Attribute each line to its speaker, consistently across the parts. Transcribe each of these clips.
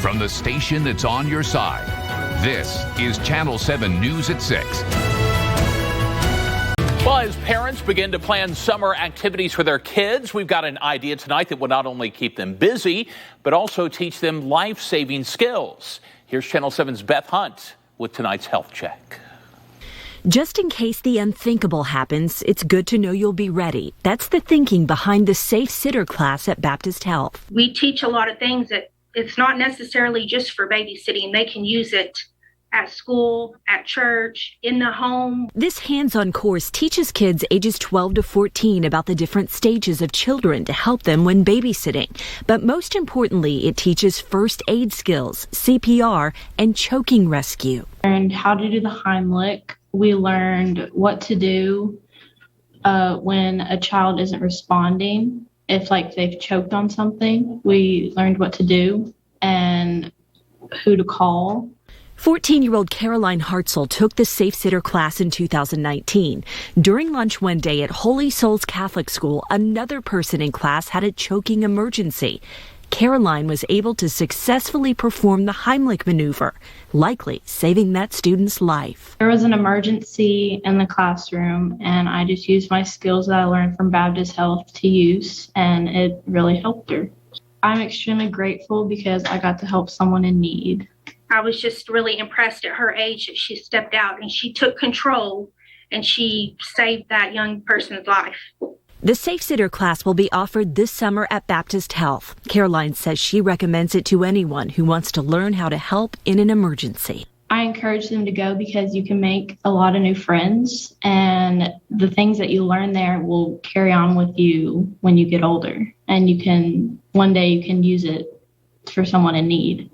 Speaker 1: from the station that's on your side. This is Channel 7 News at 6.
Speaker 2: Well, as parents begin to plan summer activities for their kids, we've got an idea tonight that will not only keep them busy, but also teach them life-saving skills. Here's Channel 7's Beth Hunt with tonight's health check.
Speaker 3: Just in case the unthinkable happens, it's good to know you'll be ready. That's the thinking behind the Safe Sitter class at Baptist Health.
Speaker 4: We teach a lot of things that it's not necessarily just for babysitting. They can use it at school, at church, in the home.
Speaker 3: This hands-on course teaches kids ages 12 to 14 about the different stages of children to help them when babysitting. But most importantly, it teaches first aid skills, CPR, and choking rescue.
Speaker 5: We learned how to do the Heimlich. We learned what to do when a child isn't responding. If they've choked on something, we learned what to do and who to call.
Speaker 3: 14-year-old Caroline Hartzell took the Safe Sitter class in 2019. During lunch one day at Holy Souls Catholic School, another person in class had a choking emergency. Caroline was able to successfully perform the Heimlich maneuver, likely saving that student's life.
Speaker 5: There was an emergency in the classroom, and I just used my skills that I learned from Baptist Health to use, and it really helped her. I'm extremely grateful because I got to help someone in need.
Speaker 4: I was just really impressed at her age that she stepped out and she took control and she saved that young person's life.
Speaker 3: The Safe Sitter class will be offered this summer at Baptist Health. Caroline says she recommends it to anyone who wants to learn how to help in an emergency.
Speaker 5: I encourage them to go because you can make a lot of new friends, and the things that you learn there will carry on with you when you get older, and one day you can use it for someone in need.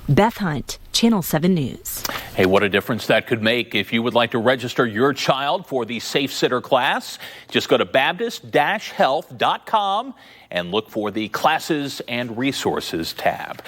Speaker 3: Beth Hunt, Channel 7 News.
Speaker 2: Hey, what a difference that could make. If you would like to register your child for the Safe Sitter class, just go to baptist-health.com and look for the Classes and Resources tab.